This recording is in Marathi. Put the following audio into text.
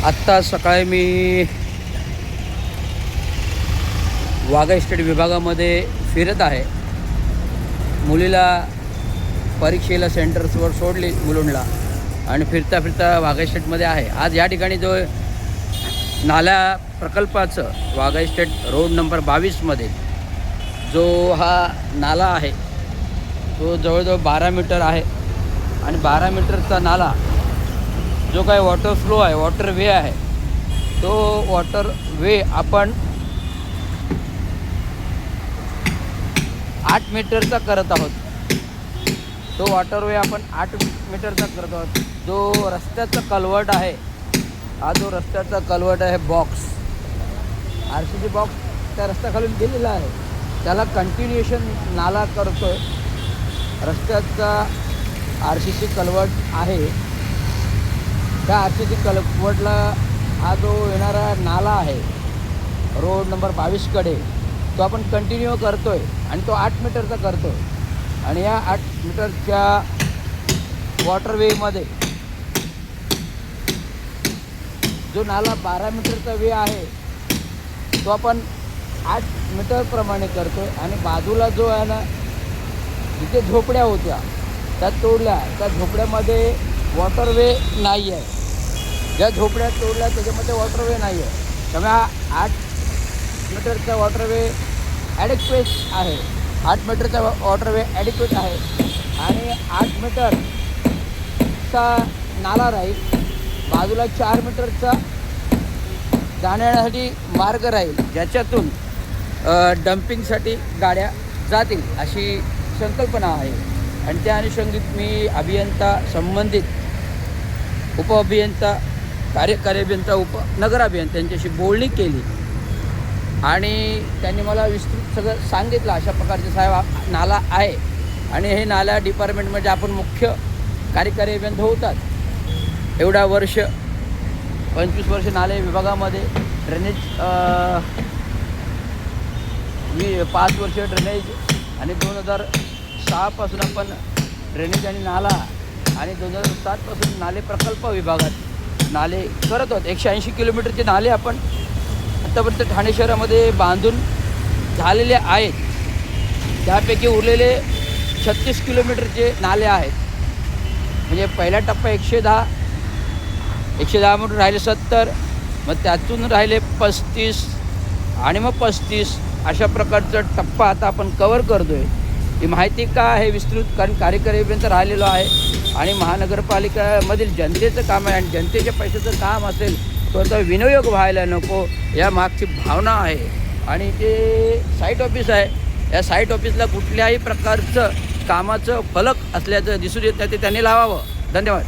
आत्ता सकाळी मी वाघा इस्टेट विभागामध्ये फिरत आहे. मुलीला परीक्षेला सेंटर्सवर सोडली मुलुंडला आणि फिरता फिरता वाघा इस्टेटमध्ये आहे. आज या ठिकाणी जो नाला प्रकल्पाचं वाघा इस्टेट रोड नंबर 22मध्ये जो हा नाला आहे तो जवळजवळ 12 मीटर आहे आणि 12 मीटरचा नाला जो काही वॉटर फ्लो आहे, वॉटर वे आहे, तो वॉटर वे आपण 8 मीटरचा करत आहोत. तो वॉटर वे आपण 8 मीटरचा करत आहोत. जो रस्त्याचा कलवट आहे, हा जो रस्त्याचा कलवट आहे, बॉक्स RCC बॉक्स त्या रस्त्याखालून गेलेला आहे, त्याला कंटिन्युएशन नाला करतो आहे. रस्त्याचा RCC कलवट आहे, त्या RCC कलवटला हा जो येणारा नाला आहे रोड नंबर 22कडे, तो आपण कंटिन्यू करतो आहे आणि तो 8 मीटरचा करतो आहे. आणि या 8 मीटरच्या वॉटरवेमध्ये जो नाला 12 मीटरचा वे आहे तो आपण 8 मीटरप्रमाणे करतो आहे. आणि बाजूला जो आहे ना, जिथे झोपड्या होत्या त्या तोडल्या, त्या झोपड्यामध्ये वॉटरवे नाही आहे. ज्या झोपड्या तोडल्या त्याच्यामध्ये वॉटरवे नाही आहे. त्यामुळे हा 8 मीटरचा वॉटरवे ॲडिक्वेट आहे. 8 मीटरचा वॉटरवे ॲडिक्वेट आहे आणि 8 मीटरचा नाला राहील. बाजूला 4 मीटरचा जाण्यासाठी मार्ग राहील, ज्याच्यातून डम्पिंगसाठी गाड्या जातील अशी संकल्पना आहे. आणि त्या अनुषंगिक मी अभियंता, संबंधित उपअभियंता, कार्यकारी अभियंता, नगर अभियंता यांच्याशी बोलणी केली आणि त्यांनी मला विस्तृत सगळं सांगितलं. अशा प्रकारचे साहेब नाला आहे आणि हे नाला डिपार्टमेंटमध्ये आपण मुख्य कार्यकारी अभियंता होतात. एवढा वर्ष 25 वर्ष नाले विभागामध्ये ड्रेनेज, 5 वर्ष ड्रेनेज आणि 2006पासून आपण ड्रेनेज आणि नाला आणि 2007पासून नाले प्रकल्प विभागात नाले करत आहोत. 180 किलोमीटरचे नाले आपण आत्तापर्यंत ठाणे शहरामध्ये बांधून झालेले आहेत. त्यापैकी उरलेले 36 किलोमीटरचे नाले आहेत. म्हणजे पहिला टप्पा 110 म्हणून राहिले 70, मग त्यातून राहिले 35 आणि मग 35, अशा प्रकारचा टप्पा आता आपण कवर करतो आहे. ही माहिती का आहे विस्तृत, कारण कार्यकारी अभियंता राहिलेलो आहे आणि महानगरपालिकामधील जनतेचं काम आहे आणि जनतेच्या पैशाचं काम असेल तर विनियोग व्हायला नको, या मागची भावना आहे. आणि ते साईट ऑफिस आहे, या साईट ऑफिसला कुठल्याही प्रकारचं कामाचं फलक असल्याचं दिसून येत नाही, ते त्यांनी लावावं. धन्यवाद.